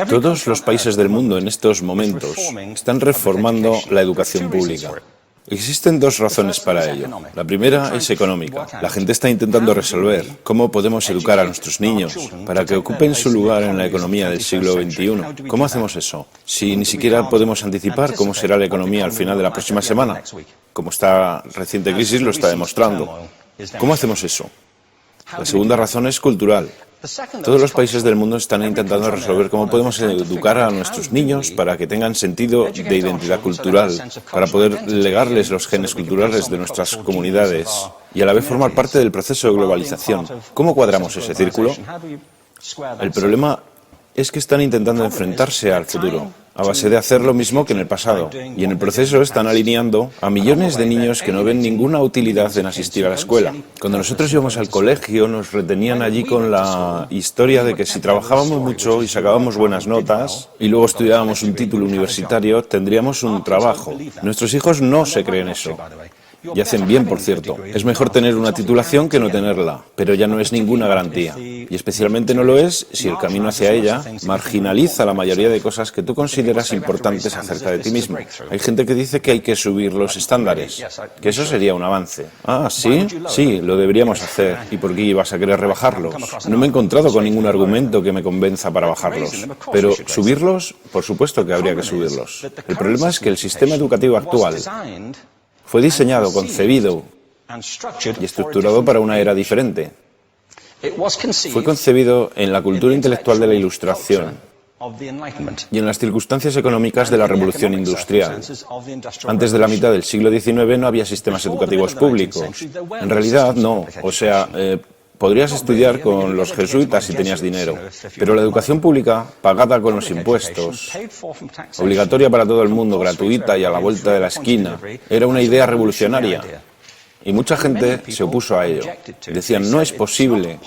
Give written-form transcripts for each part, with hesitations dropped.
Todos los países del mundo en estos momentos están reformando la educación pública. Existen dos razones para ello. La primera es económica. La gente está intentando resolver cómo podemos educar a nuestros niños para que ocupen su lugar en la economía del siglo XXI. ¿Cómo hacemos eso? Si ni siquiera podemos anticipar cómo será la economía al final de la próxima semana, como esta reciente crisis lo está demostrando. ¿Cómo hacemos eso? La segunda razón es cultural. Todos los países del mundo están intentando resolver cómo podemos educar a nuestros niños para que tengan sentido de identidad cultural, para poder legarles los genes culturales de nuestras comunidades y a la vez formar parte del proceso de globalización. ¿Cómo cuadramos ese círculo? El problema es que están intentando enfrentarse al futuro, a base de hacer lo mismo que en el pasado. Y en el proceso están alineando a millones de niños que no ven ninguna utilidad en asistir a la escuela. Cuando nosotros íbamos al colegio, nos retenían allí con la historia de que si trabajábamos mucho y sacábamos buenas notas y luego estudiábamos un título universitario, tendríamos un trabajo. Nuestros hijos no se creen eso. Y hacen bien, por cierto. Es mejor tener una titulación que no tenerla, pero ya no es ninguna garantía. Y especialmente no lo es si el camino hacia ella marginaliza la mayoría de cosas que tú consideras importantes acerca de ti mismo. Hay gente que dice que hay que subir los estándares, que eso sería un avance. Ah, ¿sí? Sí, lo deberíamos hacer. ¿Y por qué ibas a querer rebajarlos? No me he encontrado con ningún argumento que me convenza para bajarlos. Pero subirlos, por supuesto que habría que subirlos. El problema es que el sistema educativo actual fue diseñado, concebido y estructurado para una era diferente. Fue concebido en la cultura intelectual de la Ilustración y en las circunstancias económicas de la Revolución Industrial. Antes de la mitad del siglo XIX no había sistemas educativos públicos. En realidad, no. O sea, podrías estudiar con los jesuitas si tenías dinero, pero la educación pública, pagada con los impuestos, obligatoria para todo el mundo, gratuita y a la vuelta de la esquina, era una idea revolucionaria. Y mucha gente se opuso a ello. Decían, no es posible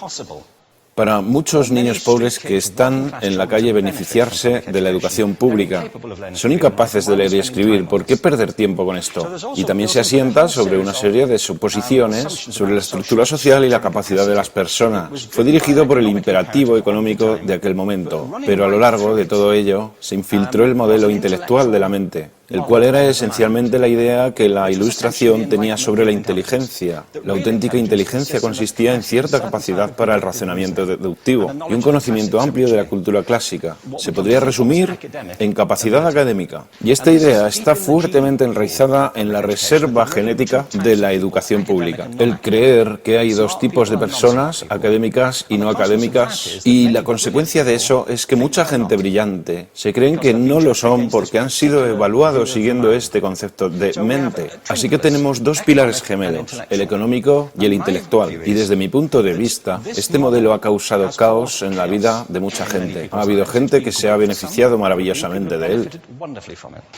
para muchos niños pobres que están en la calle beneficiarse de la educación pública. Son incapaces de leer y escribir. ¿Por qué perder tiempo con esto? Y también se asienta sobre una serie de suposiciones sobre la estructura social y la capacidad de las personas. Fue dirigido por el imperativo económico de aquel momento, pero a lo largo de todo ello se infiltró el modelo intelectual de la mente, el cual era esencialmente la idea que la Ilustración tenía sobre la inteligencia. La auténtica inteligencia consistía en cierta capacidad para el razonamiento deductivo y un conocimiento amplio de la cultura clásica. Se podría resumir en capacidad académica. Y esta idea está fuertemente enraizada en la reserva genética de la educación pública. El creer que hay dos tipos de personas, académicas y no académicas, y la consecuencia de eso es que mucha gente brillante se creen que no lo son porque han sido evaluados siguiendo este concepto de mente. Así que tenemos dos pilares gemelos, el económico y el intelectual. Y desde mi punto de vista, este modelo ha causado caos en la vida de mucha gente. Ha habido gente que se ha beneficiado maravillosamente de él,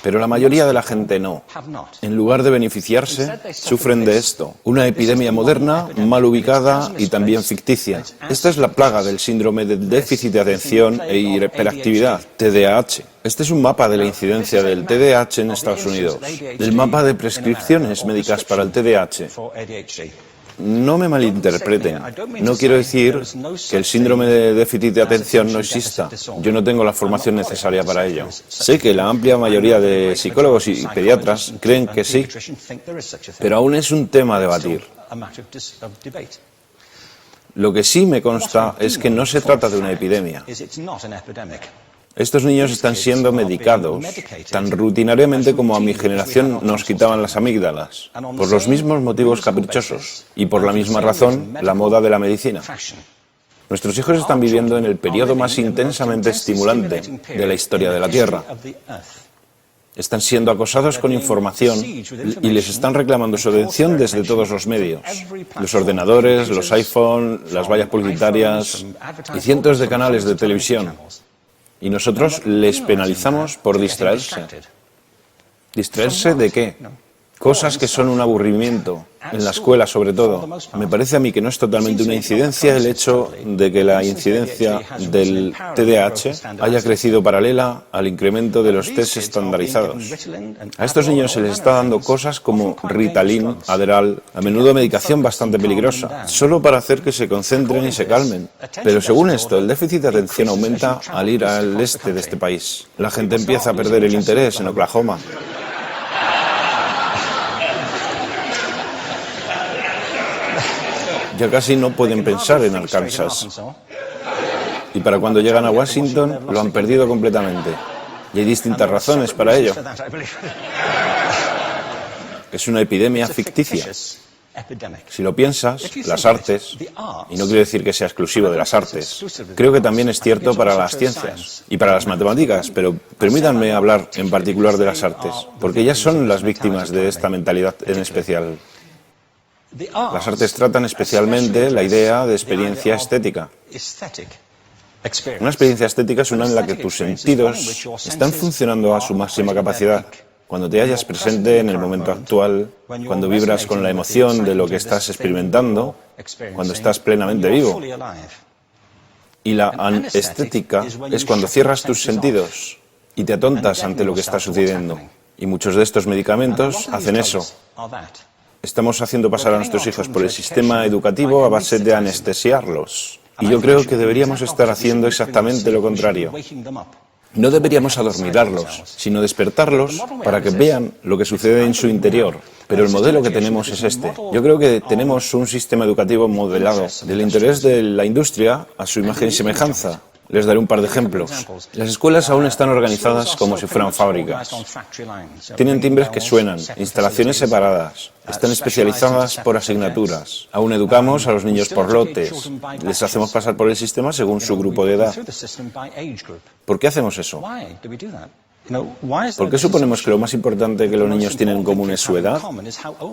pero la mayoría de la gente no. En lugar de beneficiarse, sufren de esto. Una epidemia moderna, mal ubicada y también ficticia. Esta es la plaga del síndrome de déficit de atención e hiperactividad, TDAH. Este es un mapa de la incidencia del TDAH en Estados Unidos, el mapa de prescripciones médicas para el TDAH. No me malinterpreten, no quiero decir que el síndrome de déficit de atención no exista. Yo no tengo la formación necesaria para ello. Sé que la amplia mayoría de psicólogos y pediatras creen que sí, pero aún es un tema a debatir. Lo que sí me consta es que no se trata de una epidemia. Estos niños están siendo medicados tan rutinariamente como a mi generación nos quitaban las amígdalas, por los mismos motivos caprichosos y por la misma razón la moda de la medicina. Nuestros hijos están viviendo en el periodo más intensamente estimulante de la historia de la Tierra. Están siendo acosados con información y les están reclamando su atención desde todos los medios. Los ordenadores, los iPhone, las vallas publicitarias y cientos de canales de televisión. Y nosotros les penalizamos por distraerse. ¿Distraerse de qué? Cosas que son un aburrimiento, en la escuela sobre todo. Me parece a mí que no es totalmente una incidencia el hecho de que la incidencia del TDAH haya crecido paralela al incremento de los test estandarizados. A estos niños se les está dando cosas como Ritalin, Adderall, a menudo medicación bastante peligrosa, solo para hacer que se concentren y se calmen. Pero según esto, el déficit de atención aumenta al ir al este de este país. La gente empieza a perder el interés en Oklahoma. Ya casi no pueden pensar en Arkansas. Y para cuando llegan a Washington, lo han perdido completamente. Y hay distintas razones para ello. Es una epidemia ficticia. Si lo piensas, las artes, y no quiero decir que sea exclusivo de las artes, creo que también es cierto para las ciencias y para las matemáticas, pero permítanme hablar en particular de las artes, porque ellas son las víctimas de esta mentalidad en especial. Las artes tratan especialmente la idea de experiencia estética. Una experiencia estética es una en la que tus sentidos están funcionando a su máxima capacidad. Cuando te hallas presente en el momento actual, cuando vibras con la emoción de lo que estás experimentando, cuando estás plenamente vivo. Y la anestética es cuando cierras tus sentidos y te atontas ante lo que está sucediendo. Y muchos de estos medicamentos hacen eso. Estamos haciendo pasar a nuestros hijos por el sistema educativo a base de anestesiarlos. Y yo creo que deberíamos estar haciendo exactamente lo contrario. No deberíamos adormilarlos, sino despertarlos para que vean lo que sucede en su interior. Pero el modelo que tenemos es este. Yo creo que tenemos un sistema educativo modelado del interés de la industria a su imagen y semejanza. Les daré un par de ejemplos. Las escuelas aún están organizadas como si fueran fábricas. Tienen timbres que suenan, instalaciones separadas, están especializadas por asignaturas. Aún educamos a los niños por lotes. Les hacemos pasar por el sistema según su grupo de edad. ¿Por qué hacemos eso? ¿Por qué suponemos que lo más importante que los niños tienen en común es su edad?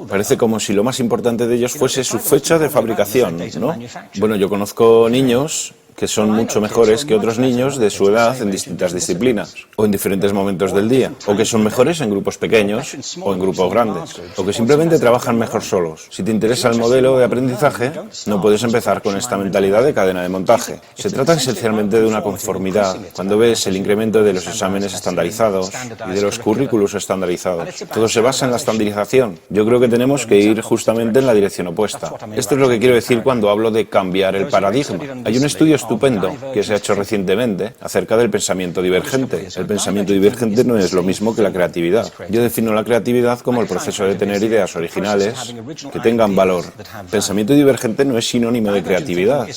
Parece como si lo más importante de ellos fuese su fecha de fabricación, ¿no? Bueno, yo conozco niños que son mucho mejores que otros niños de su edad en distintas disciplinas, o en diferentes momentos del día, o que son mejores en grupos pequeños o en grupos grandes, o que simplemente trabajan mejor solos. Si te interesa el modelo de aprendizaje, no puedes empezar con esta mentalidad de cadena de montaje. Se trata esencialmente de una conformidad. Cuando ves el incremento de los exámenes estandarizados y de los currículos estandarizados, todo se basa en la estandarización. Yo creo que tenemos que ir justamente en la dirección opuesta. Esto es lo que quiero decir cuando hablo de cambiar el paradigma. Hay un estudio estupendo que se ha hecho recientemente acerca del pensamiento divergente. El pensamiento divergente no es lo mismo que la creatividad. Yo defino la creatividad como el proceso de tener ideas originales que tengan valor. Pensamiento divergente no es sinónimo de creatividad,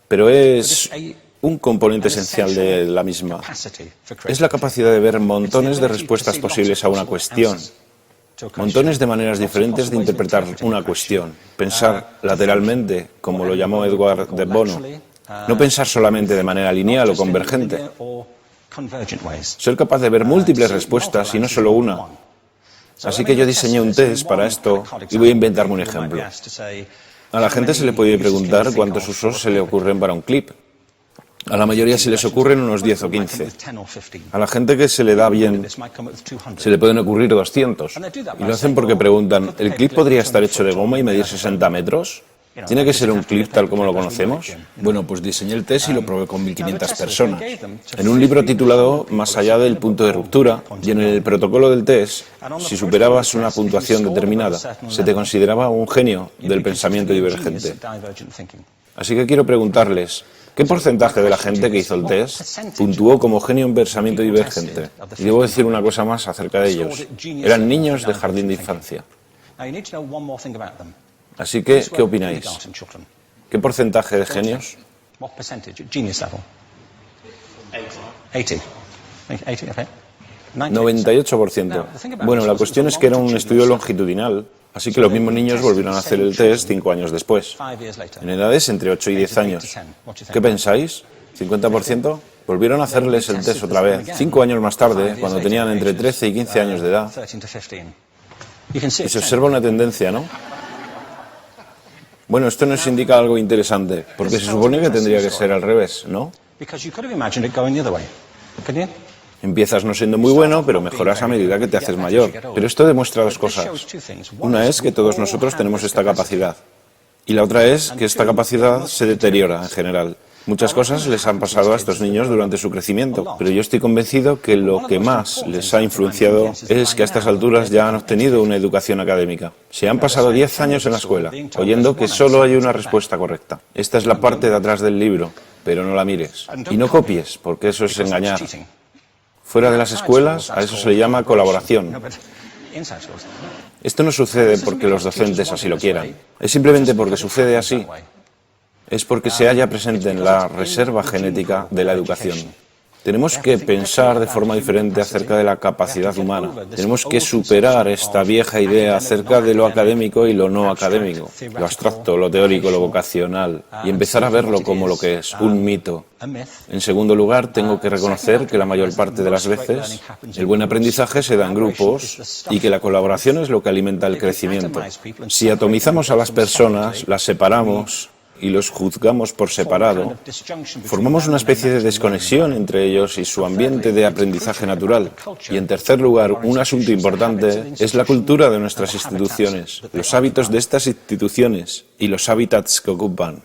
pero es un componente esencial de la misma. Es la capacidad de ver montones de respuestas posibles a una cuestión. Montones de maneras diferentes de interpretar una cuestión. Pensar lateralmente, como lo llamó Edward de Bono. No pensar solamente de manera lineal o convergente. Ser capaz de ver múltiples respuestas y no solo una. Así que yo diseñé un test para esto y voy a inventarme un ejemplo. A la gente se le puede preguntar cuántos usos se le ocurren para un clip. A la mayoría se les ocurren unos 10 o 15. A la gente que se le da bien se le pueden ocurrir 200. Y lo hacen porque preguntan, ¿el clip podría estar hecho de goma y medir 60 metros? ¿Tiene que ser un clip tal como lo conocemos? Bueno, pues diseñé el test y lo probé con 1.500 personas. En un libro titulado Más allá del punto de ruptura, y en el protocolo del test, si superabas una puntuación determinada, se te consideraba un genio del pensamiento divergente. Así que quiero preguntarles, ¿qué porcentaje de la gente que hizo el test puntuó como genio en pensamiento divergente? Y debo decir una cosa más acerca de ellos. Eran niños de jardín de infancia. Así que, ¿qué opináis? ¿Qué porcentaje de genios? 98%. Bueno, la cuestión es que era un estudio longitudinal, así que los mismos niños volvieron a hacer el test 5 años después, en edades entre 8 y 10 años. ¿Qué pensáis? ¿50%? Volvieron a hacerles el test otra vez, 5 años más tarde, cuando tenían entre 13 y 15 años de edad. Y se observa una tendencia, ¿no? Bueno, esto nos indica algo interesante, porque se supone que tendría que ser al revés, ¿no? Empiezas no siendo muy bueno, pero mejoras a medida que te haces mayor. Pero esto demuestra dos cosas. Una es que todos nosotros tenemos esta capacidad. Y la otra es que esta capacidad se deteriora en general. Muchas cosas les han pasado a estos niños durante su crecimiento, pero yo estoy convencido que lo que más les ha influenciado es que a estas alturas ya han obtenido una educación académica. Se han pasado 10 años en la escuela, oyendo que solo hay una respuesta correcta. Esta es la parte de atrás del libro, pero no la mires. Y no copies, porque eso es engañar. Fuera de las escuelas, a eso se le llama colaboración. Esto no sucede porque los docentes así lo quieran. Es simplemente porque sucede así. Es porque se halla presente en la reserva genética de la educación. Tenemos que pensar de forma diferente acerca de la capacidad humana. Tenemos que superar esta vieja idea acerca de lo académico y lo no académico, lo abstracto, lo teórico, lo vocacional, y empezar a verlo como lo que es, un mito. En segundo lugar, tengo que reconocer que la mayor parte de las veces el buen aprendizaje se da en grupos y que la colaboración es lo que alimenta el crecimiento. Si atomizamos a las personas, las separamos y los juzgamos por separado, formamos una especie de desconexión entre ellos y su ambiente de aprendizaje natural. Y en tercer lugar, un asunto importante es la cultura de nuestras instituciones, los hábitos de estas instituciones y los hábitats que ocupan.